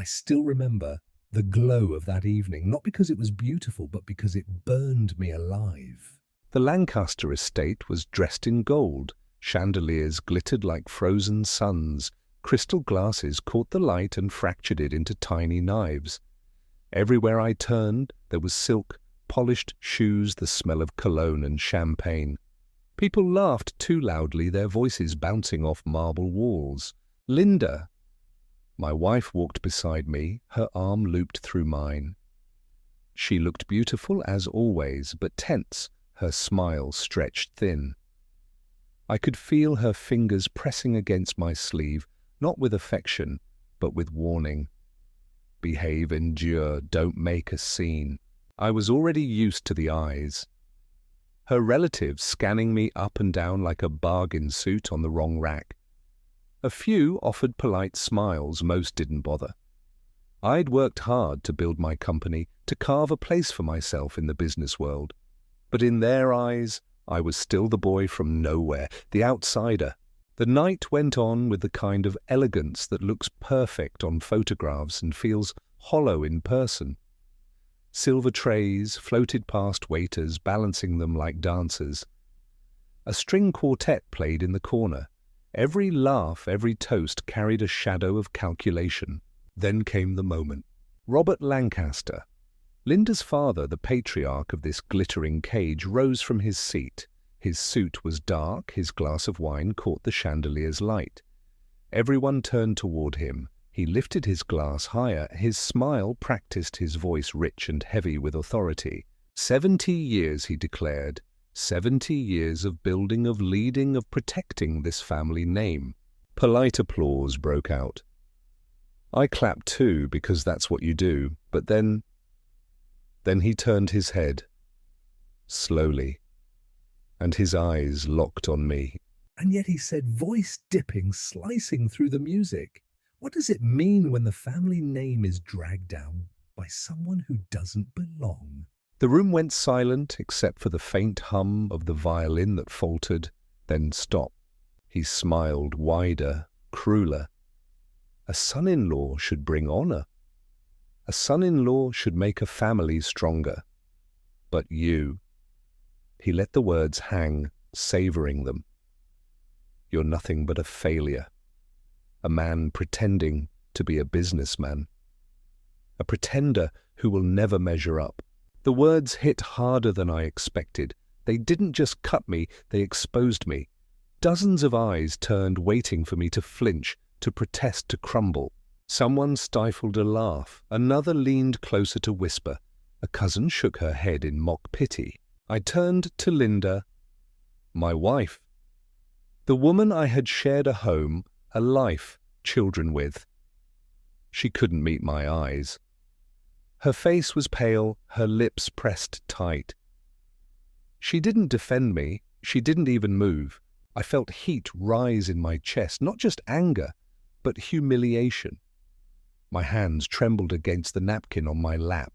I still remember the glow of that evening, not because it was beautiful, but because it burned me alive. The Lancaster estate was dressed in gold. Chandeliers glittered like frozen suns. Crystal glasses caught the light and fractured it into tiny knives. Everywhere I turned, there was silk, polished shoes, the smell of cologne and champagne. People laughed too loudly, their voices bouncing off marble walls. Linda! My wife walked beside me, her arm looped through mine. She looked beautiful as always, but tense, her smile stretched thin. I could feel her fingers pressing against my sleeve, not with affection, but with warning. Behave, endure, don't make a scene. I was already used to the eyes. Her relatives scanning me up and down like a bargain suit on the wrong rack. A few offered polite smiles, most didn't bother. I'd worked hard to build my company, to carve a place for myself in the business world. But in their eyes, I was still the boy from nowhere, the outsider. The night went on with the kind of elegance that looks perfect on photographs and feels hollow in person. Silver trays floated past waiters, balancing them like dancers. A string quartet played in the corner. Every laugh, every toast carried a shadow of calculation. Then came the moment. Robert Lancaster, Linda's father, the patriarch of this glittering cage, rose from his seat. His suit was dark, his glass of wine caught the chandelier's light. Everyone turned toward him. He lifted his glass higher, his smile practiced, his voice rich and heavy with authority. 70 years, he declared. 70 years of building, of leading, of protecting this family name. Polite applause broke out. I clapped too, because that's what you do, but then he turned his head, slowly, and his eyes locked on me. And yet he said, voice dipping, slicing through the music. What does it mean when the family name is dragged down by someone who doesn't belong? The room went silent except for the faint hum of the violin that faltered, then stopped. He smiled wider, crueler. A son-in-law should bring honor. A son-in-law should make a family stronger. But you... He let the words hang, savoring them. You're nothing but a failure. A man pretending to be a businessman. A pretender who will never measure up. The words hit harder than I expected. They didn't just cut me, they exposed me. Dozens of eyes turned, waiting for me to flinch, to protest, to crumble. Someone stifled a laugh. Another leaned closer to whisper. A cousin shook her head in mock pity. I turned to Linda, my wife. The woman I had shared a home, a life, children with. She couldn't meet my eyes. Her face was pale, her lips pressed tight. She didn't defend me, she didn't even move. I felt heat rise in my chest, not just anger, but humiliation. My hands trembled against the napkin on my lap.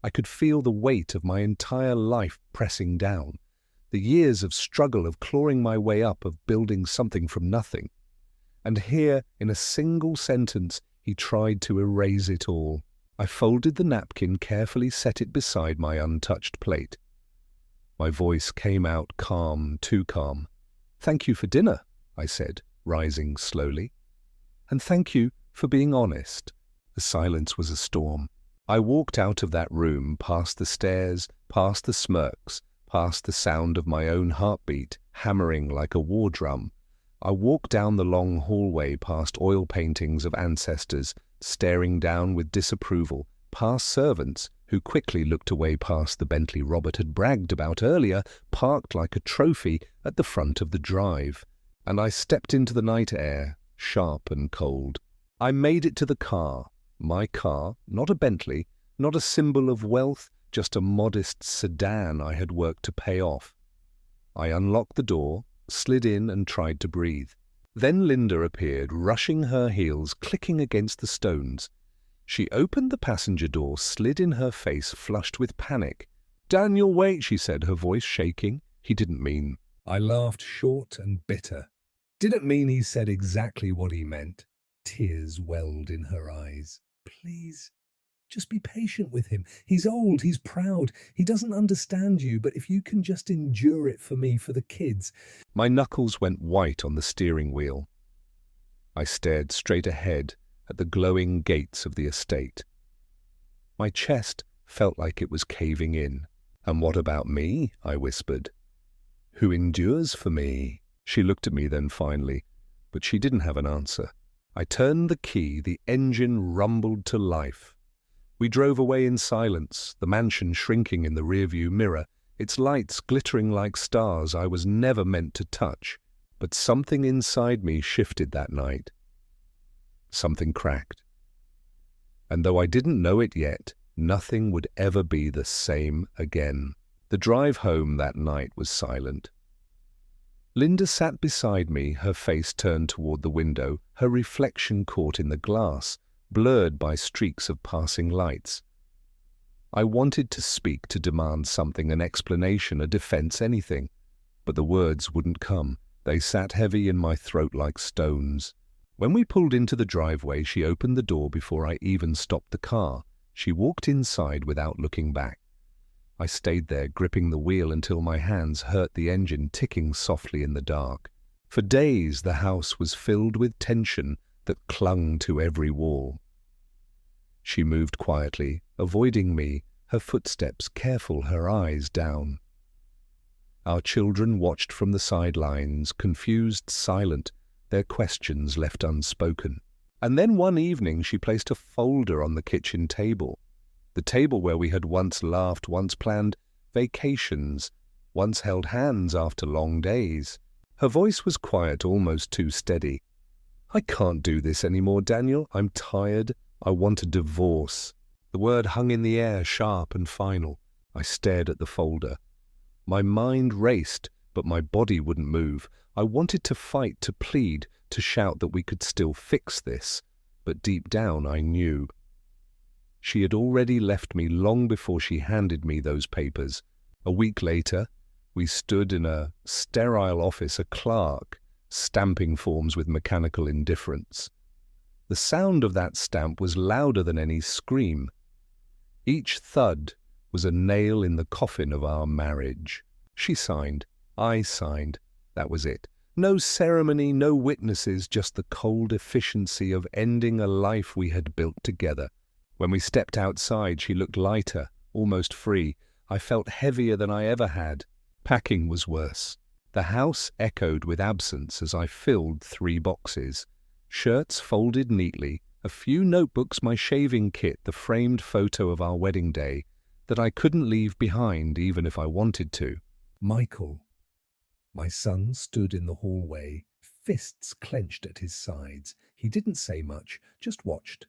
I could feel the weight of my entire life pressing down, the years of struggle, of clawing my way up, of building something from nothing. And here, in a single sentence, he tried to erase it all. I folded the napkin, carefully set it beside my untouched plate. My voice came out calm, too calm. "Thank you for dinner," I said, rising slowly. "And thank you for being honest." The silence was a storm. I walked out of that room, past the stairs, past the smirks, past the sound of my own heartbeat, hammering like a war drum. I walked down the long hallway, past oil paintings of ancestors, staring down with disapproval, past servants who quickly looked away past the Bentley Robert had bragged about earlier, parked like a trophy at the front of the drive. And I stepped into the night air, sharp and cold. I made it to the car. My car, not a Bentley, not a symbol of wealth, just a modest sedan I had worked to pay off. I unlocked the door, slid in and tried to breathe. Then Linda appeared, rushing her heels, clicking against the stones. She opened the passenger door, slid in her face, flushed with panic. "Daniel, wait," she said, her voice shaking. He didn't mean. I laughed, short and bitter. Didn't mean he said exactly what he meant. Tears welled in her eyes. Please, just be patient with him. He's old, he's proud, he doesn't understand you, but if you can just endure it for me, for the kids. My knuckles went white on the steering wheel. I stared straight ahead at the glowing gates of the estate. My chest felt like it was caving in. "And what about me?" I whispered. "Who endures for me?" She looked at me then finally, but she didn't have an answer. I turned the key, the engine rumbled to life. We drove away in silence, the mansion shrinking in the rearview mirror, its lights glittering like stars I was never meant to touch. But something inside me shifted that night. Something cracked. And though I didn't know it yet, nothing would ever be the same again. The drive home that night was silent. Linda sat beside me, her face turned toward the window, her reflection caught in the glass, blurred by streaks of passing lights. I wanted to speak, to demand something, an explanation, a defense, anything. But the words wouldn't come. They sat heavy in my throat like stones. When we pulled into the driveway, she opened the door before I even stopped the car. She walked inside without looking back. I stayed there, gripping the wheel until my hands hurt the engine ticking softly in the dark. For days the house was filled with tension that clung to every wall. She moved quietly, avoiding me, her footsteps careful, her eyes down. Our children watched from the sidelines, confused, silent, their questions left unspoken. And then one evening she placed a folder on the kitchen table, the table where we had once laughed, once planned vacations, once held hands after long days. Her voice was quiet, almost too steady. "I can't do this anymore, Daniel. I'm tired. I want a divorce." The word hung in the air, sharp and final. I stared at the folder. My mind raced, but my body wouldn't move. I wanted to fight, to plead, to shout that we could still fix this, but deep down I knew. She had already left me long before she handed me those papers. A week later, we stood in a sterile office, a clerk stamping forms with mechanical indifference. The sound of that stamp was louder than any scream. Each thud was a nail in the coffin of our marriage. She signed. I signed. That was it. No ceremony, no witnesses, just the cold efficiency of ending a life we had built together. When we stepped outside, she looked lighter, almost free. I felt heavier than I ever had. Packing was worse. The house echoed with absence as I filled 3 boxes. Shirts folded neatly, a few notebooks, my shaving kit, the framed photo of our wedding day that I couldn't leave behind even if I wanted to. Michael, my son, stood in the hallway, fists clenched at his sides. He didn't say much, just watched.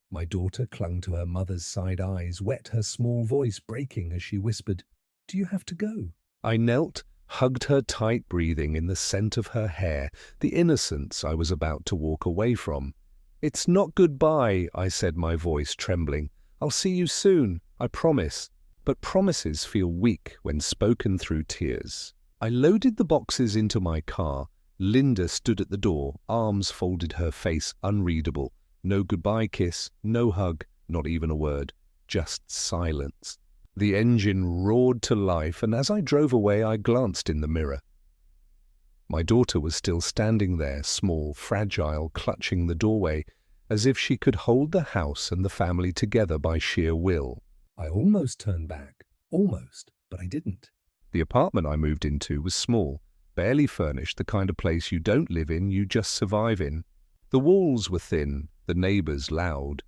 My daughter clung to her mother's side, eyes wet, her small voice breaking as she whispered, "Do you have to go?" I knelt, hugged her tight, breathing in the scent of her hair, the innocence I was about to walk away from. "It's not goodbye," I said, my voice trembling. "I'll see you soon, I promise." But promises feel weak when spoken through tears. I loaded the boxes into my car. Linda stood at the door, arms folded, her face unreadable. No goodbye kiss, no hug, not even a word, just silence. The engine roared to life, and as I drove away, I glanced in the mirror. My daughter was still standing there, small, fragile, clutching the doorway, as if she could hold the house and the family together by sheer will. I almost turned back, almost, but I didn't. The apartment I moved into was small, barely furnished, the kind of place you don't live in, you just survive in. The walls were thin, the neighbors loud.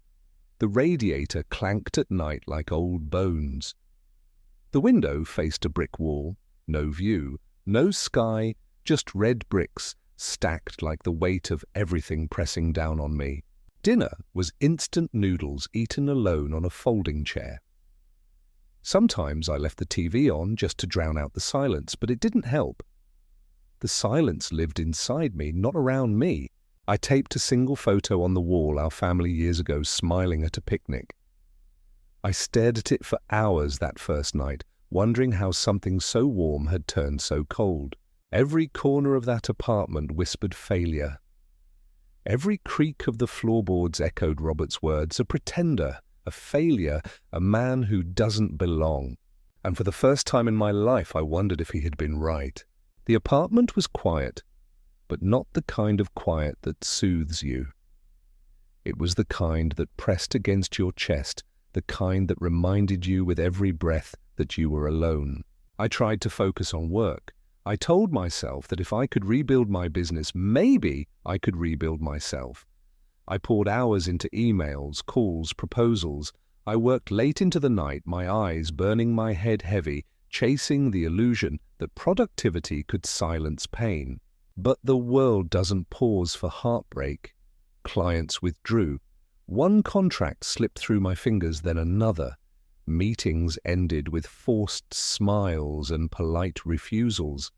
The radiator clanked at night like old bones. The window faced a brick wall, no view, no sky, just red bricks stacked like the weight of everything pressing down on me. Dinner was instant noodles eaten alone on a folding chair. Sometimes I left the TV on just to drown out the silence, but it didn't help. The silence lived inside me, not around me. I taped a single photo on the wall, our family years ago, smiling at a picnic. I stared at it for hours that first night, wondering how something so warm had turned so cold. Every corner of that apartment whispered failure. Every creak of the floorboards echoed Robert's words, a pretender, a failure, a man who doesn't belong. And for the first time in my life, I wondered if he had been right. The apartment was quiet, but not the kind of quiet that soothes you. It was the kind that pressed against your chest, the kind that reminded you with every breath that you were alone. I tried to focus on work. I told myself that if I could rebuild my business, maybe I could rebuild myself. I poured hours into emails, calls, proposals. I worked late into the night, my eyes burning, my head heavy, chasing the illusion that productivity could silence pain. But the world doesn't pause for heartbreak. Clients withdrew. One contract slipped through my fingers, then another. Meetings ended with forced smiles and polite refusals.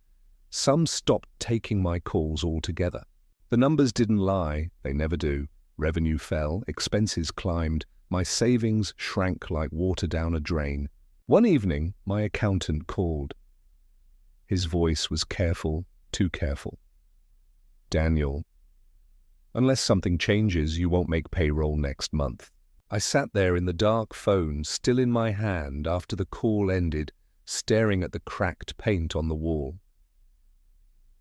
Some stopped taking my calls altogether. The numbers didn't lie, they never do. Revenue fell, expenses climbed, my savings shrank like water down a drain. One evening, my accountant called. His voice was careful, too careful. Daniel, unless something changes, you won't make payroll next month. I sat there in the dark, phone still in my hand after the call ended, staring at the cracked paint on the wall.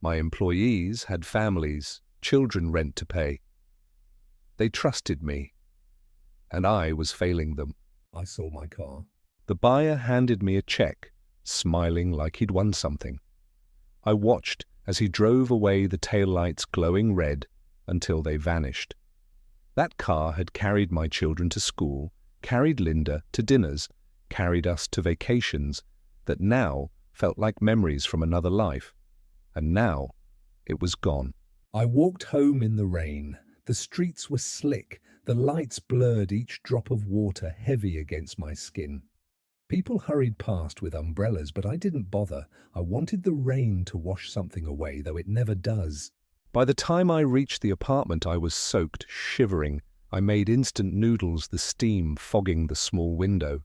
My employees had families, children rent to pay. They trusted me, and I was failing them. I saw my car. The buyer handed me a check, smiling like he'd won something. I watched as he drove away, the taillights glowing red, until they vanished. That car had carried my children to school, carried Linda to dinners, carried us to vacations that now felt like memories from another life. And now it was gone. I walked home in the rain. The streets were slick. The lights blurred, each drop of water heavy against my skin. People hurried past with umbrellas, but I didn't bother. I wanted the rain to wash something away, though it never does. By the time I reached the apartment, I was soaked, shivering. I made instant noodles, the steam fogging the small window.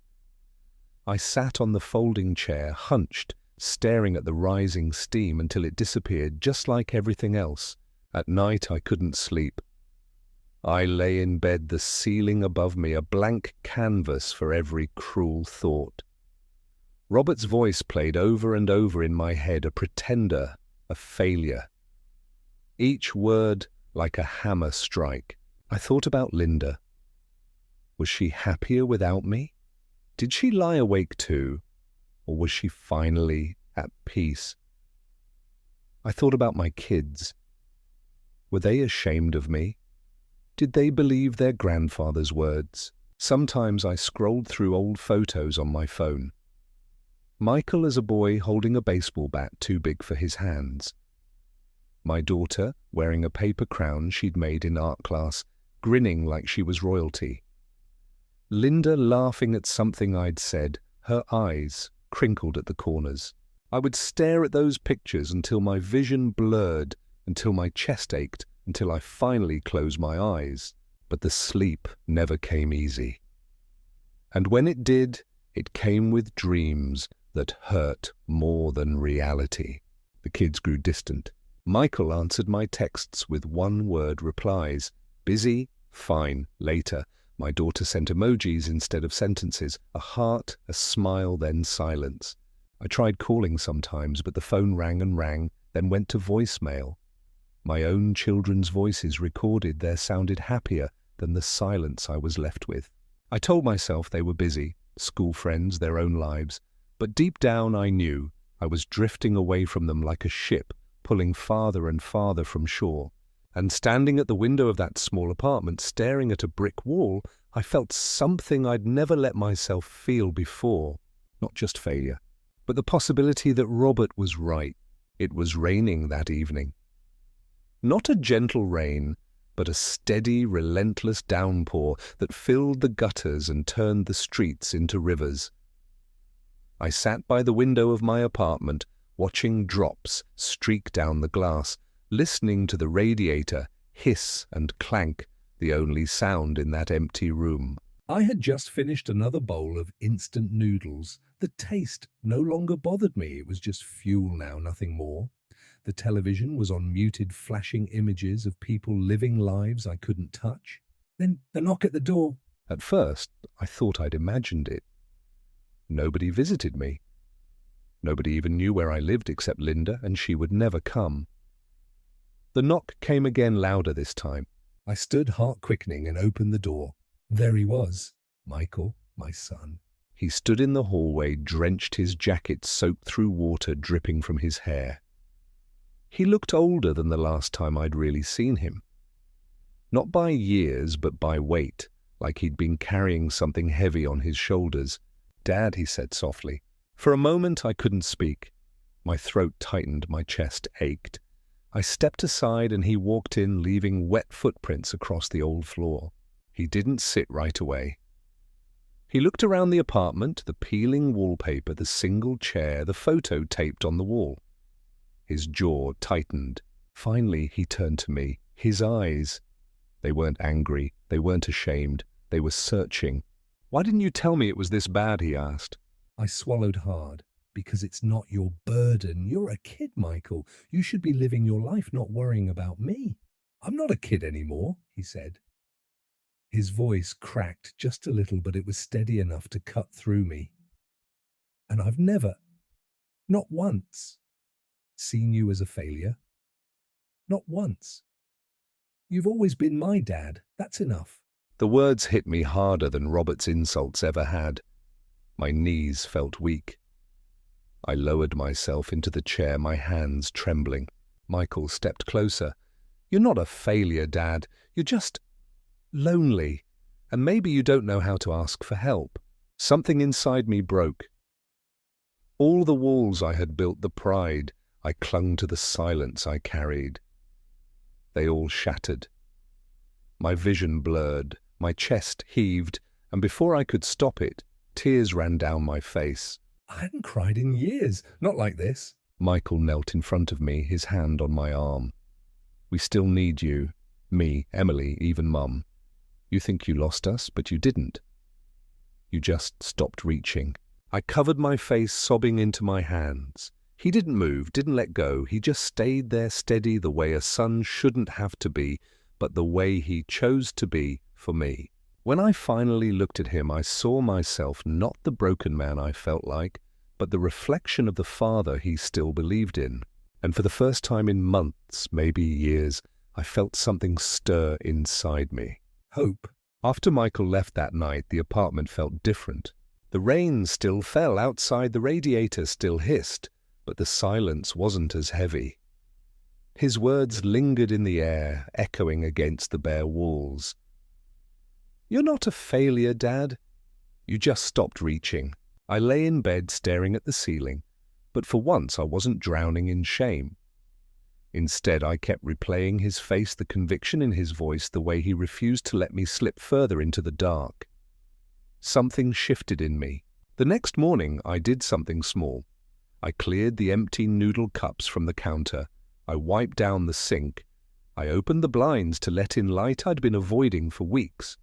I sat on the folding chair, hunched, staring at the rising steam until it disappeared, just like everything else. At night, I couldn't sleep. I lay in bed, the ceiling above me, a blank canvas for every cruel thought. Robert's voice played over and over in my head, a pretender, a failure. Each word like a hammer strike. I thought about Linda. Was she happier without me? Did she lie awake too? Or was she finally at peace? I thought about my kids. Were they ashamed of me? Did they believe their grandfather's words? Sometimes I scrolled through old photos on my phone. Michael as a boy holding a baseball bat too big for his hands. My daughter wearing a paper crown she'd made in art class, grinning like she was royalty. Linda laughing at something I'd said, her eyes crinkled at the corners. I would stare at those pictures until my vision blurred, until my chest ached, until I finally closed my eyes. But the sleep never came easy. And when it did, it came with dreams that hurt more than reality. The kids grew distant. Michael answered my texts with one-word replies. Busy? Fine, later. My daughter sent emojis instead of sentences, a heart, a smile, then silence. I tried calling sometimes, but the phone rang and rang, then went to voicemail. My own children's voices recorded there sounded happier than the silence I was left with. I told myself they were busy, school friends, their own lives, but deep down I knew I was drifting away from them like a ship, pulling farther and farther from shore. And standing at the window of that small apartment, staring at a brick wall, I felt something I'd never let myself feel before. Not just failure, but the possibility that Robert was right. It was raining that evening. Not a gentle rain, but a steady, relentless downpour that filled the gutters and turned the streets into rivers. I sat by the window of my apartment, watching drops streak down the glass, listening to the radiator hiss and clank, the only sound in that empty room. I had just finished another bowl of instant noodles. The taste no longer bothered me. It was just fuel now, nothing more. The television was on muted, flashing images of people living lives I couldn't touch. Then the knock at the door. At first, I thought I'd imagined it. Nobody visited me. Nobody even knew where I lived except Linda, and she would never come. The knock came again, louder this time. I stood, heart quickening, and opened the door. There he was, Michael, my son. He stood in the hallway, drenched, his jacket soaked through water dripping from his hair. He looked older than the last time I'd really seen him. Not by years, but by weight, like he'd been carrying something heavy on his shoulders. "Dad," he said softly. For a moment I couldn't speak. My throat tightened, my chest ached. I stepped aside and he walked in, leaving wet footprints across the old floor. He didn't sit right away. He looked around the apartment, the peeling wallpaper, the single chair, the photo taped on the wall. His jaw tightened. Finally, he turned to me. His eyes, they weren't angry, they weren't ashamed, they were searching. "Why didn't you tell me it was this bad?" he asked. I swallowed hard. Because it's not your burden. You're a kid, Michael. You should be living your life, not worrying about me. I'm not a kid anymore, he said. His voice cracked just a little, but it was steady enough to cut through me. And I've never, not once, seen you as a failure. Not once. You've always been my dad. That's enough. The words hit me harder than Robert's insults ever had. My knees felt weak. I lowered myself into the chair, my hands trembling. Michael stepped closer. "You're not a failure, Dad. You're just lonely. And maybe you don't know how to ask for help." Something inside me broke. All the walls I had built, the pride I clung to, the silence I carried, they all shattered. My vision blurred, my chest heaved, and before I could stop it, tears ran down my face. I hadn't cried in years, not like this. Michael knelt in front of me, his hand on my arm. "We still need you. Me, Emily, even Mum. You think you lost us, but you didn't. You just stopped reaching." I covered my face, sobbing into my hands. He didn't move, didn't let go. He just stayed there, steady, the way a son shouldn't have to be, but the way he chose to be for me. When I finally looked at him, I saw myself not the broken man I felt like, but the reflection of the father he still believed in. And for the first time in months, maybe years, I felt something stir inside me. Hope. After Michael left that night, the apartment felt different. The rain still fell outside, the radiator still hissed, but the silence wasn't as heavy. His words lingered in the air, echoing against the bare walls. "You're not a failure, Dad. You just stopped reaching." I lay in bed staring at the ceiling, but for once I wasn't drowning in shame. Instead, I kept replaying his face, the conviction in his voice, the way he refused to let me slip further into the dark. Something shifted in me. The next morning, I did something small. I cleared the empty noodle cups from the counter. I wiped down the sink. I opened the blinds to let in light I'd been avoiding for weeks.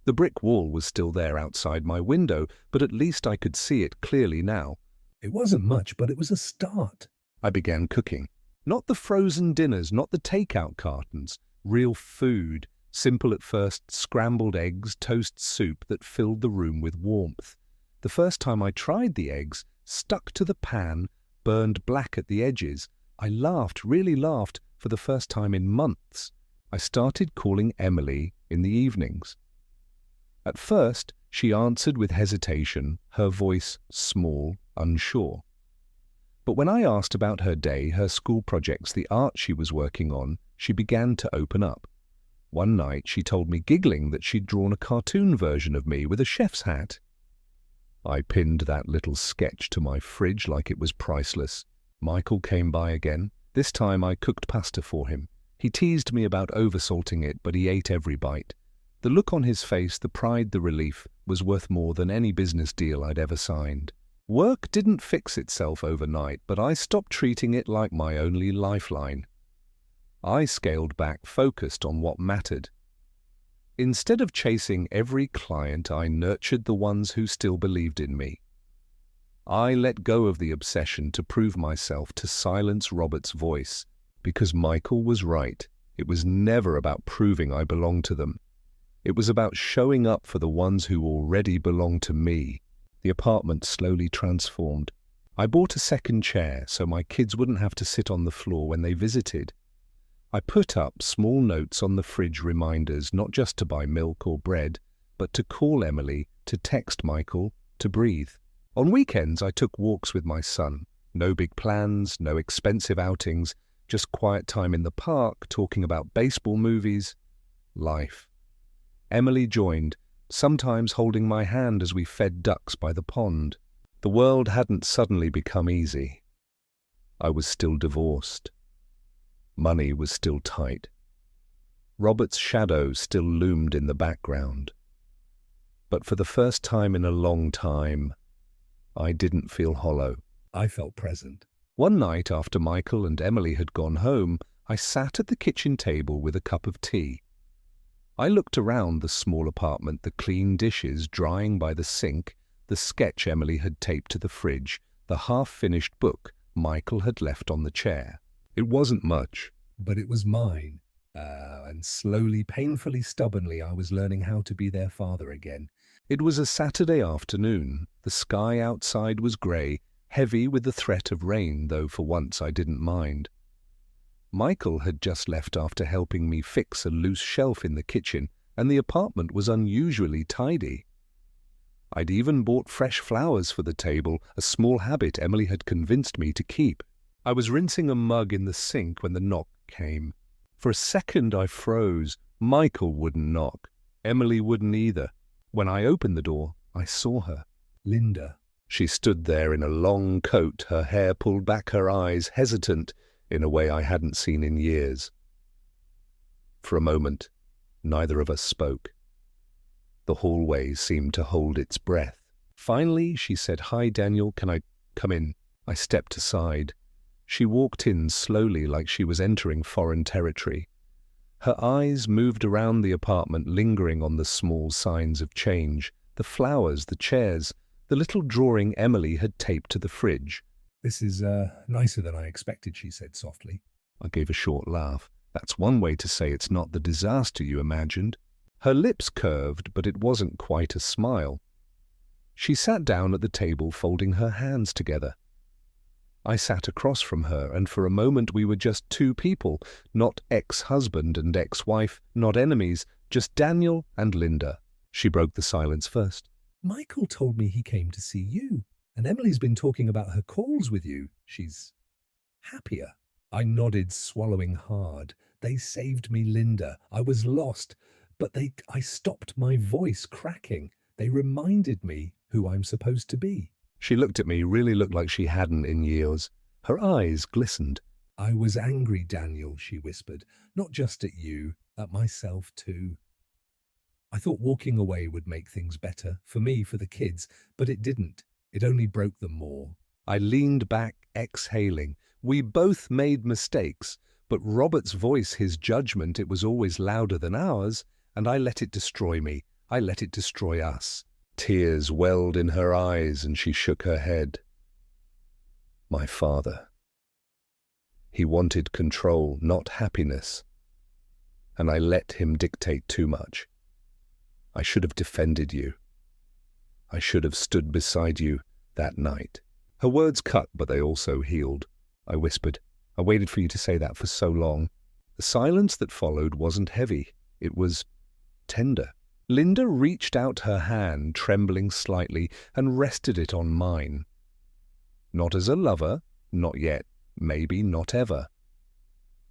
The brick wall was still there outside my window, but at least I could see it clearly now. It wasn't much, but it was a start. I began cooking. Not the frozen dinners, not the takeout cartons. Real food. Simple at first, scrambled eggs, toast soup that filled the room with warmth. The first time I tried the eggs, stuck to the pan, burned black at the edges. I laughed, really laughed, for the first time in months. I started calling Emily in the evenings. At first, she answered with hesitation, her voice small, unsure. But when I asked about her day, her school projects, the art she was working on, she began to open up. One night, she told me, giggling, that she'd drawn a cartoon version of me with a chef's hat. I pinned that little sketch to my fridge like it was priceless. Michael came by again. This time I cooked pasta for him. He teased me about oversalting it, but he ate every bite. The look on his face, the pride, the relief, was worth more than any business deal I'd ever signed. Work didn't fix itself overnight, but I stopped treating it like my only lifeline. I scaled back, focused on what mattered. Instead of chasing every client, I nurtured the ones who still believed in me. I let go of the obsession to prove myself, to silence Robert's voice, because Michael was right. It was never about proving I belonged to them. It was about showing up for the ones who already belonged to me. The apartment slowly transformed. I bought a second chair so my kids wouldn't have to sit on the floor when they visited. I put up small notes on the fridge, reminders not just to buy milk or bread, but to call Emily, to text Michael, to breathe. On weekends, I took walks with my son. No big plans, no expensive outings, just quiet time in the park, talking about baseball, movies, life. Emily joined, sometimes holding my hand as we fed ducks by the pond. The world hadn't suddenly become easy. I was still divorced. Money was still tight. Robert's shadow still loomed in the background. But for the first time in a long time, I didn't feel hollow. I felt present. One night after Michael and Emily had gone home, I sat at the kitchen table with a cup of tea. I looked around the small apartment, the clean dishes drying by the sink, the sketch Emily had taped to the fridge, the half-finished book Michael had left on the chair. It wasn't much, But it was mine. And slowly, painfully, stubbornly, I was learning how to be their father again. It was a Saturday afternoon. The sky outside was grey, heavy with the threat of rain, though for once I didn't mind. Michael had just left after helping me fix a loose shelf in the kitchen, and the apartment was unusually tidy. I'd even bought fresh flowers for the table, a small habit Emily had convinced me to keep. I was rinsing a mug in the sink when the knock came. For a second I froze. Michael wouldn't knock. Emily wouldn't either. When I opened the door, I saw her. Linda. She stood there in a long coat, her hair pulled back, her eyes hesitant in a way I hadn't seen in years. For a moment, neither of us spoke. The hallway seemed to hold its breath. Finally, she said, "Hi, Daniel, can I come in?" I stepped aside. She walked in slowly like she was entering foreign territory. Her eyes moved around the apartment, lingering on the small signs of change, the flowers, the chairs, the little drawing Emily had taped to the fridge. "This is nicer than I expected," she said softly. I gave a short laugh. That's one way to say it's not the disaster you imagined. Her lips curved, but it wasn't quite a smile. She sat down at the table, folding her hands together. I sat across from her, and for a moment we were just two people, not ex-husband and ex-wife, not enemies, just Daniel and Linda. She broke the silence first. "Michael told me he came to see you, and Emily's been talking about her calls with you. She's happier." I nodded, swallowing hard. "They saved me, Linda. I was lost, but I stopped my voice cracking. They reminded me who I'm supposed to be." She looked at me, really looked like she hadn't in years. Her eyes glistened. "I was angry, Daniel," she whispered. "Not just at you, at myself too. I thought walking away would make things better, for me, for the kids, but it didn't. It only broke them more." I leaned back, exhaling. We both made mistakes, but Robert's voice, his judgment, it was always louder than ours, and I let it destroy me. I let it destroy us. Tears welled in her eyes, and she shook her head. My father. He wanted control, not happiness, and I let him dictate too much. I should have defended you. I should have stood beside you that night. Her words cut, but they also healed. I whispered, "I waited for you to say that for so long." The silence that followed wasn't heavy. It was tender. Linda reached out her hand, trembling slightly, and rested it on mine. Not as a lover, not yet, maybe not ever.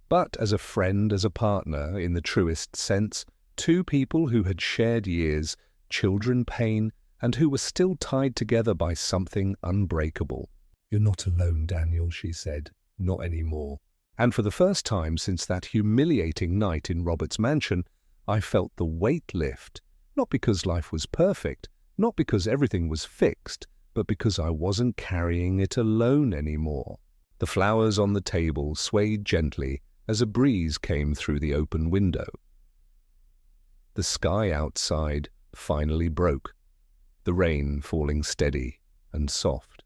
But as a friend, as a partner, in the truest sense, two people who had shared years, children, pain, and who were still tied together by something unbreakable. "You're not alone, Daniel," she said. "Not anymore." And for the first time since that humiliating night in Robert's mansion, I felt the weight lift. Not because life was perfect, not because everything was fixed, but because I wasn't carrying it alone anymore. The flowers on the table swayed gently as a breeze came through the open window. The sky outside finally broke, the rain falling steady and soft.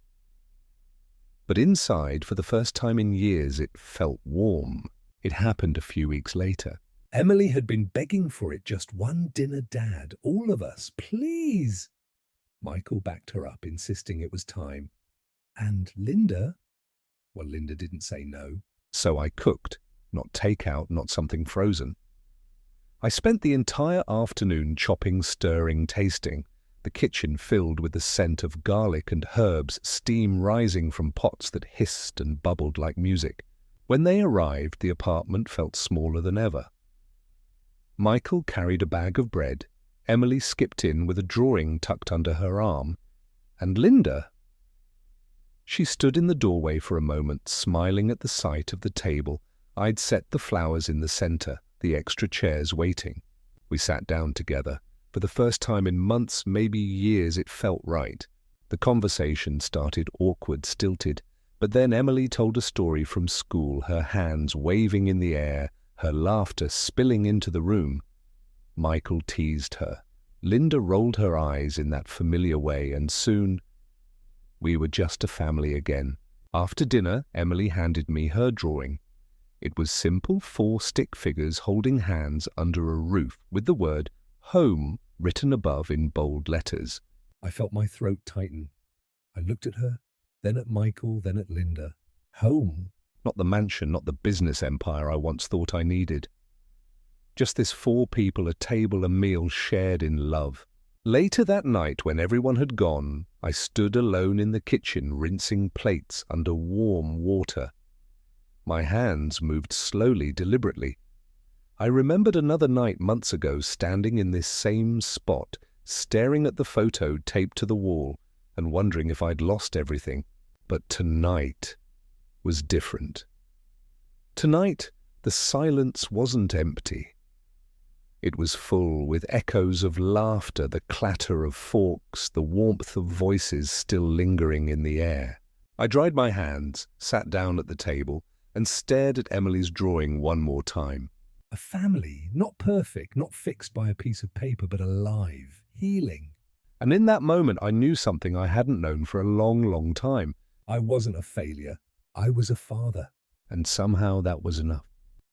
But inside, for the first time in years, it felt warm. It happened a few weeks later. Emily had been begging for it. Just one dinner, Dad. All of us, please. Michael backed her up, insisting it was time. And Linda? Well, Linda didn't say no. So I cooked, not takeout, not something frozen. I spent the entire afternoon chopping, stirring, tasting, the kitchen filled with the scent of garlic and herbs, steam rising from pots that hissed and bubbled like music. When they arrived, the apartment felt smaller than ever. Michael carried a bag of bread, Emily skipped in with a drawing tucked under her arm, and Linda... She stood in the doorway for a moment, smiling at the sight of the table. I'd set the flowers in the center, the extra chairs waiting. We sat down together. For the first time in months, maybe years, it felt right. The conversation started awkward, stilted, but then Emily told a story from school, her hands waving in the air, her laughter spilling into the room. Michael teased her. Linda rolled her eyes in that familiar way, and soon we were just a family again. After dinner, Emily handed me her drawing. It was simple 4 stick figures holding hands under a roof with the word home written above in bold letters. I felt my throat tighten. I looked at her, then at Michael, then at Linda. Home? Not the mansion, not the business empire I once thought I needed. Just this 4 people, a table, a meal shared in love. Later that night, when everyone had gone, I stood alone in the kitchen rinsing plates under warm water. My hands moved slowly, deliberately. I remembered another night months ago standing in this same spot, staring at the photo taped to the wall and wondering if I'd lost everything. But tonight was different. Tonight, the silence wasn't empty. It was full with echoes of laughter, the clatter of forks, the warmth of voices still lingering in the air. I dried my hands, sat down at the table, and stared at Emily's drawing one more time. A family, not perfect, not fixed by a piece of paper, but alive, healing. And in that moment, I knew something I hadn't known for a long, long time. I wasn't a failure. I was a father. And somehow that was enough.